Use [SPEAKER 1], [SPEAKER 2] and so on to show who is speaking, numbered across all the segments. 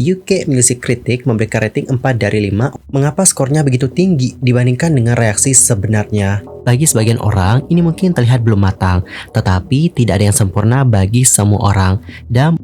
[SPEAKER 1] UK Music Critic memberikan rating 4 dari 5, mengapa skornya begitu tinggi dibandingkan dengan reaksi sebenarnya? Bagi sebagian orang, ini mungkin terlihat belum matang, tetapi tidak ada yang sempurna bagi semua orang. Dan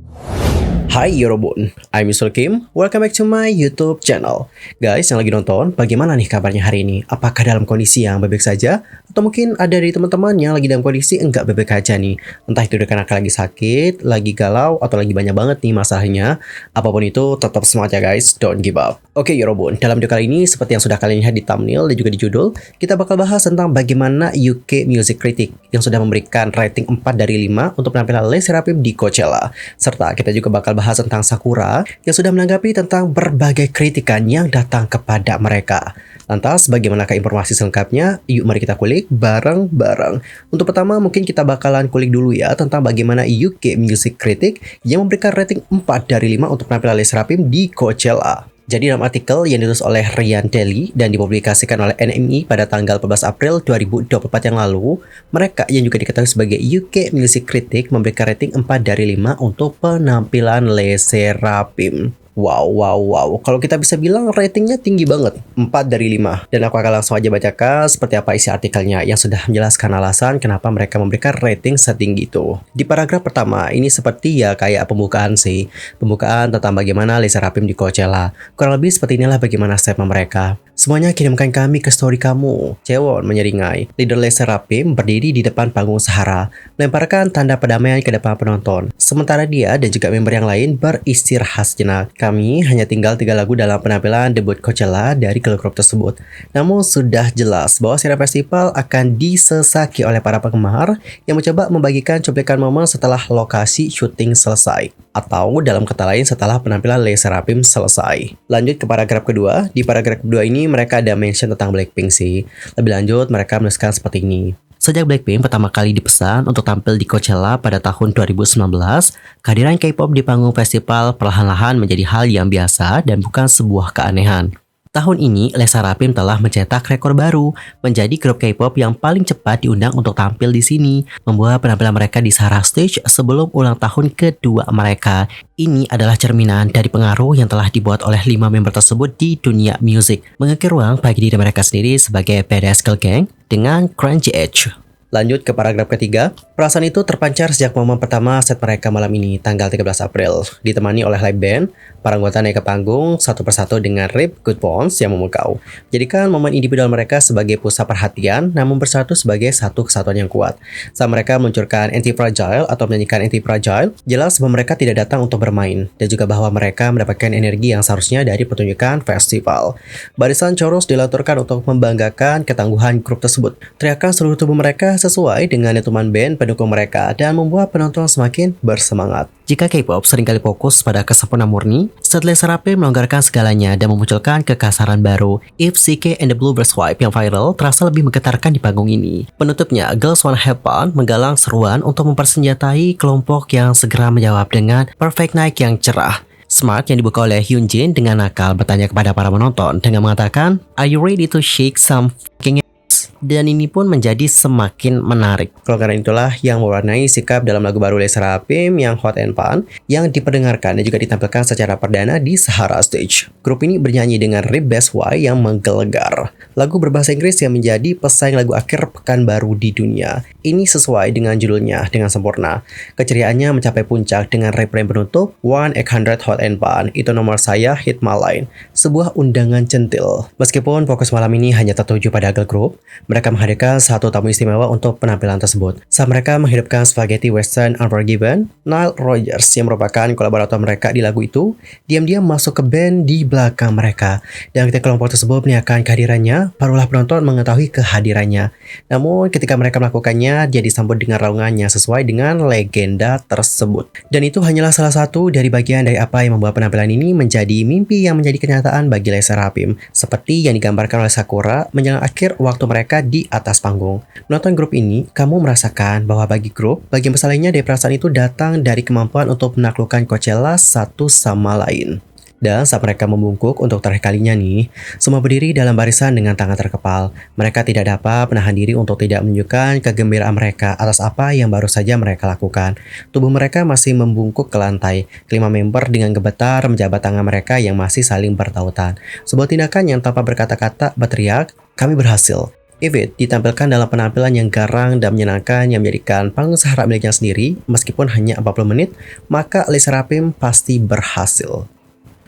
[SPEAKER 1] Hai Yorobun, I'm Mr. Kim. Welcome back to my YouTube channel. Guys yang lagi nonton, bagaimana nih kabarnya hari ini? Apakah dalam kondisi yang baik saja? Atau mungkin ada dari teman-teman yang lagi dalam kondisi enggak baik aja nih? Entah itu karena lagi sakit, lagi galau, atau lagi banyak banget nih masalahnya. Apapun itu, tetap semangat ya guys, don't give up. Oke Yorobun, dalam video kali ini seperti yang sudah kalian lihat di thumbnail dan juga di judul, kita bakal bahas tentang bagaimana UK Music Critic yang sudah memberikan rating 4 dari 5 untuk penampilan LE SSERAFIM di Coachella. Serta kita juga bakal bahas tentang Sakura yang sudah menanggapi tentang berbagai kritikan yang datang kepada mereka. Lantas bagaimanakah informasi selengkapnya? Yuk mari kita kulik bareng-bareng. Untuk pertama mungkin kita bakalan kulik dulu ya tentang bagaimana UK Music Critic yang memberikan rating 4 dari 5 untuk penampilan LE SSERAFIM di Coachella. Jadi dalam artikel yang ditulis oleh Ryan Daly dan dipublikasikan oleh NME pada tanggal 14 April 2024 yang lalu, mereka yang juga diketahui sebagai UK Music Critic memberikan rating 4 dari 5 untuk penampilan LE SSERAFIM. Wow. Kalau kita bisa bilang ratingnya tinggi banget, 4 dari 5. Dan aku akan langsung aja bacakan seperti apa isi artikelnya yang sudah menjelaskan alasan kenapa mereka memberikan rating setinggi itu. Di paragraf pertama, ini seperti ya kayak pembukaan sih. Pembukaan tentang bagaimana LE SSERAFIM di Coachella. Kurang lebih seperti inilah bagaimana statement mereka. Semuanya kirimkan kami ke story kamu. Chaewon menyeringai. Leader LE SSERAFIM berdiri di depan panggung Sahara, melemparkan tanda perdamaian ke depan penonton. Sementara dia dan juga member yang lain beristirahat sejenak. Kami hanya tinggal 3 lagu dalam penampilan debut Coachella dari girl group tersebut. Namun sudah jelas bahwa Sierra Festival akan disesaki oleh para penggemar yang mencoba membagikan cuplikan momen setelah lokasi syuting selesai. Atau dalam kata lain setelah penampilan LE SSERAFIM selesai. Lanjut ke paragraf kedua. Di paragraf kedua ini mereka ada mention tentang Blackpink sih. Lebih lanjut mereka menuliskan seperti ini. Sejak Blackpink pertama kali dipesan untuk tampil di Coachella pada tahun 2019, kehadiran K-pop di panggung festival perlahan-lahan menjadi hal yang biasa dan bukan sebuah keanehan. Tahun ini, LE SSERAFIM telah mencetak rekor baru, menjadi grup K-pop yang paling cepat diundang untuk tampil di sini, membuat penampilan mereka di Sahara Stage sebelum ulang tahun kedua mereka. Ini adalah cerminan dari pengaruh yang telah dibuat oleh 5 member tersebut di dunia musik, mengukir ruang bagi diri mereka sendiri sebagai badass girl gang dengan crunchy edge. Lanjut ke paragraf ketiga. Perasaan itu terpancar sejak momen pertama set mereka malam ini, tanggal 13 April. Ditemani oleh live band, para anggota naik ke panggung satu persatu dengan Rip Good Bones yang memukau. Jadikan momen individual mereka sebagai pusat perhatian, namun bersatu sebagai satu kesatuan yang kuat. Saat mereka meluncurkan Anti-Fragile atau menyanyikan Anti-Fragile, jelas bahwa mereka tidak datang untuk bermain, dan juga bahwa mereka mendapatkan energi yang seharusnya dari pertunjukan festival. Barisan chorus dilaturkan untuk membanggakan ketangguhan grup tersebut. Teriakan seluruh tubuh mereka sesuai dengan dentuman band pendukung mereka dan membuat penonton semakin bersemangat. Jika K-pop seringkali fokus pada kesempurnaan murni, LE SSERAFIM melonggarkan segalanya dan memunculkan kekasaran baru. If CK and the Bluebirds Vibe yang viral terasa lebih menggetarkan di panggung ini. Penutupnya, Girls Wanna Have Fun menggalang seruan untuk mempersenjatai kelompok yang segera menjawab dengan Perfect Night yang cerah. Smart yang dibuka oleh Hyunjin dengan nakal bertanya kepada para penonton dengan mengatakan, "Are you ready to shake some fucking?" Dan ini pun menjadi semakin menarik. Kelonggaran itulah yang mewarnai sikap dalam lagu baru LE SSERAFIM yang Hot and Fun yang diperdengarkan dan juga ditampilkan secara perdana di Sahara Stage. Grup ini bernyanyi dengan Rip Best Y yang menggelegar. Lagu berbahasa Inggris yang menjadi pesaing lagu akhir pekan baru di dunia. Ini sesuai dengan judulnya dengan sempurna. Keceriaannya mencapai puncak dengan refrain penutup 1-800 Hot and Fun. Itu nomor saya, hit my line. Sebuah undangan centil. Meskipun fokus malam ini hanya tertuju pada girl group, mereka menghadirkan satu tamu istimewa untuk penampilan tersebut. Saat mereka menghidupkan Spaghetti Western Unforgiven, Nile Rodgers yang merupakan kolaborator mereka di lagu itu, diam-diam masuk ke band di belakang mereka. Dan ketika kelompok tersebut menyiarkan kehadirannya, barulah penonton mengetahui kehadirannya. Namun ketika mereka melakukannya, dia disambut dengan raungannya sesuai dengan legenda tersebut. Dan itu hanyalah salah satu dari bagian dari apa yang membuat penampilan ini menjadi mimpi yang menjadi kenyataan bagi LE SSERAFIM. Seperti yang digambarkan oleh Sakura menjelang akhir waktu mereka di atas panggung. Menonton grup ini, kamu merasakan bahwa bagi grup, bagian besar lainnya dari perasaan itu datang dari kemampuan untuk menaklukkan Coachella satu sama lain. Dan saat mereka membungkuk untuk terakhir kalinya nih, semua berdiri dalam barisan dengan tangan terkepal. Mereka tidak dapat menahan diri untuk tidak menunjukkan kegembiraan mereka atas apa yang baru saja mereka lakukan. Tubuh mereka masih membungkuk ke lantai. Kelima member dengan gemetar menjabat tangan mereka yang masih saling bertautan. Sebuah tindakan yang tanpa berkata-kata berteriak, "Kami berhasil." Evit ditampilkan dalam penampilan yang garang dan menyenangkan yang menjadikan panggung seharap miliknya sendiri. Meskipun hanya 40 menit, maka Les Seraphim pasti berhasil.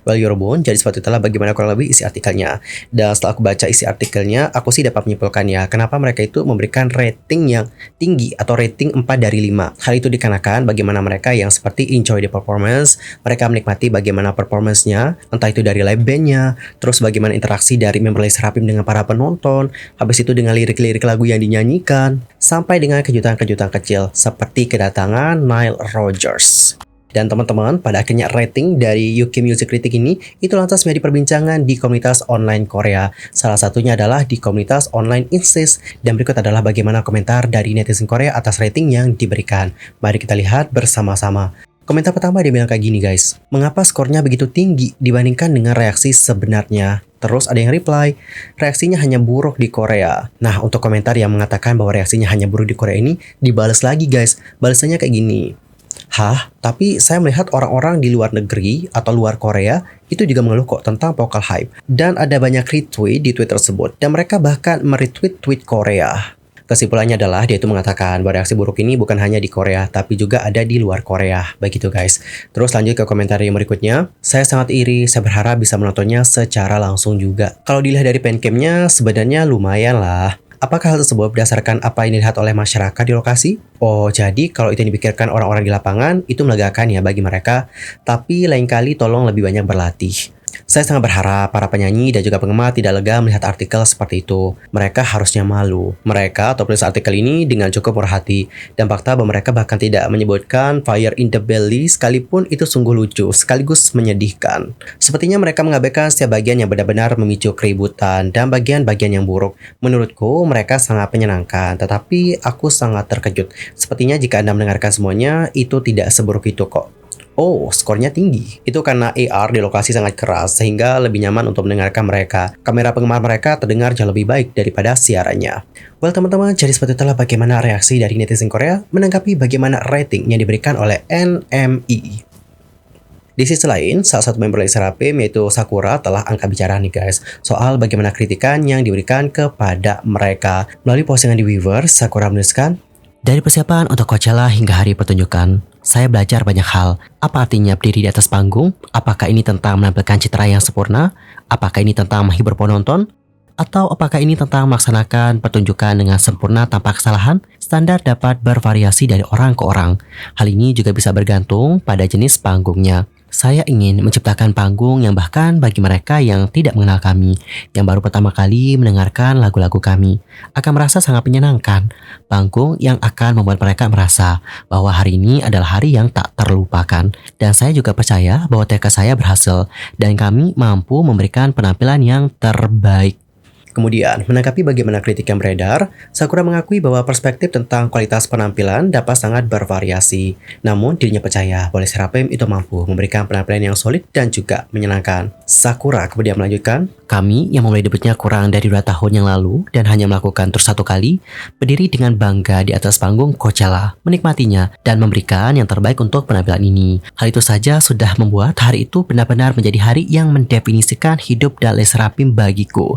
[SPEAKER 1] Well, Yorobun, jadi seperti itulah bagaimana kurang lebih isi artikelnya. Dan setelah aku baca isi artikelnya, aku sih dapat menyimpulkan ya, kenapa mereka itu memberikan rating yang tinggi atau rating 4 dari 5. Hal itu dikarenakan bagaimana mereka yang seperti enjoy the performance, mereka menikmati bagaimana performance-nya, entah itu dari live band-nya, terus bagaimana interaksi dari member Les Seraphim dengan para penonton, habis itu dengan lirik-lirik lagu yang dinyanyikan, sampai dengan kejutan-kejutan kecil, seperti kedatangan Nile Rodgers. Dan teman-teman, pada akhirnya rating dari UK Music Critic ini itu lantas menjadi perbincangan di komunitas online Korea. Salah satunya adalah di komunitas online Insist. Dan berikut adalah bagaimana komentar dari netizen Korea atas rating yang diberikan. Mari kita lihat bersama-sama. Komentar pertama dia bilang kayak gini guys. Mengapa skornya begitu tinggi dibandingkan dengan reaksi sebenarnya? Terus ada yang reply, reaksinya hanya buruk di Korea. Nah, untuk komentar yang mengatakan bahwa reaksinya hanya buruk di Korea ini, dibalas lagi guys. Balasannya kayak gini. Hah? Tapi saya melihat orang-orang di luar negeri atau luar Korea itu juga mengeluh kok tentang vocal hype. Dan ada banyak retweet di tweet tersebut. Dan mereka bahkan meretweet tweet Korea. Kesimpulannya adalah dia itu mengatakan bahwa reaksi buruk ini bukan hanya di Korea, tapi juga ada di luar Korea. Begitu guys. Terus lanjut ke komentar yang berikutnya. Saya sangat iri, saya berharap bisa menontonnya secara langsung juga. Kalau dilihat dari fancamnya sebenarnya lumayan lah. Apakah hal tersebut berdasarkan apa yang dilihat oleh masyarakat di lokasi? Oh, jadi kalau itu yang dipikirkan orang-orang di lapangan, itu melegakan ya bagi mereka. Tapi lain kali tolong lebih banyak berlatih. Saya sangat berharap para penyanyi dan juga penggemar tidak lega melihat artikel seperti itu. Mereka harusnya malu. Mereka atau penulis artikel ini dengan cukup murah hati. Dan fakta bahwa mereka bahkan tidak menyebutkan fire in the belly sekalipun itu sungguh lucu sekaligus menyedihkan. Sepertinya mereka mengabaikan setiap bagian yang benar-benar memicu keributan dan bagian-bagian yang buruk. Menurutku mereka sangat menyenangkan, tetapi aku sangat terkejut. Sepertinya jika Anda mendengarkan semuanya, itu tidak seburuk itu kok. Oh, skornya tinggi. Itu karena AR di lokasi sangat keras, sehingga lebih nyaman untuk mendengarkan mereka. Kamera penggemar mereka terdengar jauh lebih baik daripada siarannya. Well, teman-teman, jadi seperti itulah bagaimana reaksi dari netizen Korea menanggapi bagaimana rating yang diberikan oleh NME. Di sisi lain, salah satu member Les Seraphim yaitu Sakura telah angkat bicara nih guys soal bagaimana kritikan yang diberikan kepada mereka. Melalui postingan di Weverse, Sakura menuliskan, dari persiapan untuk Coachella hingga hari pertunjukan, saya belajar banyak hal. Apa artinya berdiri di atas panggung? Apakah ini tentang menampilkan citra yang sempurna? Apakah ini tentang menghibur penonton? Atau apakah ini tentang melaksanakan pertunjukan dengan sempurna tanpa kesalahan? Standar dapat bervariasi dari orang ke orang. Hal ini juga bisa bergantung pada jenis panggungnya. Saya ingin menciptakan panggung yang bahkan bagi mereka yang tidak mengenal kami, yang baru pertama kali mendengarkan lagu-lagu kami, akan merasa sangat menyenangkan. Panggung yang akan membuat mereka merasa bahwa hari ini adalah hari yang tak terlupakan. Dan saya juga percaya bahwa tekad saya berhasil, dan kami mampu memberikan penampilan yang terbaik. Kemudian, menanggapi bagaimana kritik yang beredar, Sakura mengakui bahwa perspektif tentang kualitas penampilan dapat sangat bervariasi. Namun, dirinya percaya bahwa Les Seraphim itu mampu memberikan penampilan yang solid dan juga menyenangkan. Sakura kemudian melanjutkan, kami yang memulai debutnya kurang dari 2 tahun yang lalu dan hanya melakukan tur 1 kali, berdiri dengan bangga di atas panggung Coachella, menikmatinya dan memberikan yang terbaik untuk penampilan ini. Hal itu saja sudah membuat hari itu benar-benar menjadi hari yang mendefinisikan hidup dan Les Seraphim bagiku.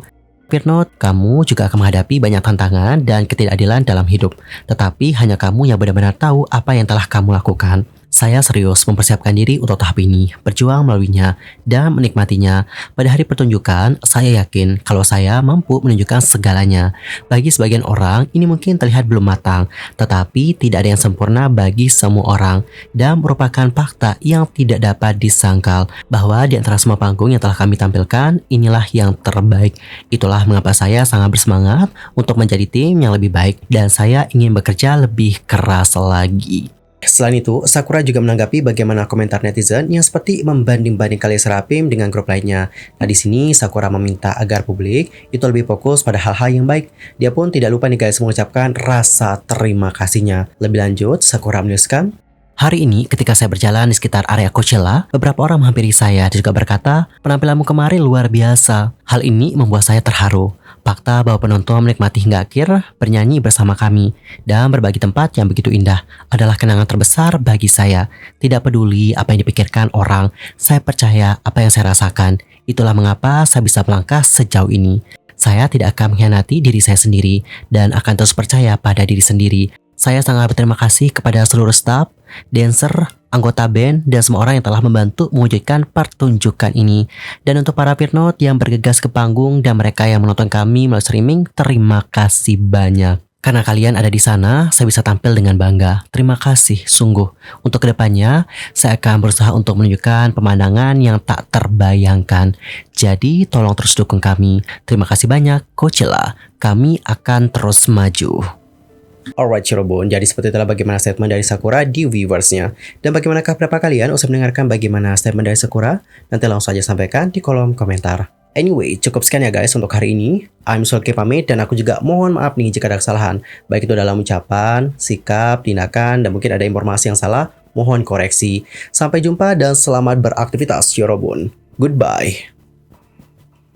[SPEAKER 1] Firnot, kamu juga akan menghadapi banyak tantangan dan ketidakadilan dalam hidup. Tetapi hanya kamu yang benar-benar tahu apa yang telah kamu lakukan. Saya serius mempersiapkan diri untuk tahap ini, berjuang melaluinya, dan menikmatinya. Pada hari pertunjukan, saya yakin kalau saya mampu menunjukkan segalanya. Bagi sebagian orang, ini mungkin terlihat belum matang, tetapi tidak ada yang sempurna bagi semua orang, dan merupakan fakta yang tidak dapat disangkal, bahwa di antara semua panggung yang telah kami tampilkan, inilah yang terbaik. Itulah mengapa saya sangat bersemangat untuk menjadi tim yang lebih baik, dan saya ingin bekerja lebih keras lagi. Selain itu, Sakura juga menanggapi bagaimana komentar netizen yang seperti membanding-bandingkan Les Seraphim dengan grup lainnya. Nah, di sini Sakura meminta agar publik itu lebih fokus pada hal-hal yang baik. Dia pun tidak lupa nih guys mengucapkan rasa terima kasihnya. Lebih lanjut, Sakura menuliskan, Hari ini ketika saya berjalan di sekitar area Coachella, beberapa orang menghampiri saya dan juga berkata, penampilanmu kemarin luar biasa. Hal ini membuat saya terharu. Fakta bahwa penonton menikmati hingga akhir, bernyanyi bersama kami, dan berbagi tempat yang begitu indah adalah kenangan terbesar bagi saya. Tidak peduli apa yang dipikirkan orang, saya percaya apa yang saya rasakan. Itulah mengapa saya bisa melangkah sejauh ini. Saya tidak akan mengkhianati diri saya sendiri dan akan terus percaya pada diri sendiri. Saya sangat berterima kasih kepada seluruh staf, dancer, anggota band, dan semua orang yang telah membantu mewujudkan pertunjukan ini. Dan untuk para Peernot yang bergegas ke panggung dan mereka yang menonton kami melalui streaming, terima kasih banyak. Karena kalian ada di sana, saya bisa tampil dengan bangga. Terima kasih, sungguh. Untuk kedepannya, saya akan berusaha untuk menunjukkan pemandangan yang tak terbayangkan. Jadi, tolong terus dukung kami. Terima kasih banyak, Coachella. Kami akan terus maju. Alright Cirebon, jadi seperti itulah bagaimana statement dari Sakura di viewersnya. Dan bagaimanakah pendapat kalian usai mendengarkan bagaimana statement dari Sakura? Nanti langsung saja sampaikan di kolom komentar. Anyway, cukup sekian ya guys untuk hari ini. I'm Sulky pamit dan aku juga mohon maaf nih jika ada kesalahan. Baik itu dalam ucapan, sikap, tindakan, dan mungkin ada informasi yang salah, mohon koreksi. Sampai jumpa dan selamat beraktivitas Cirebon. Goodbye.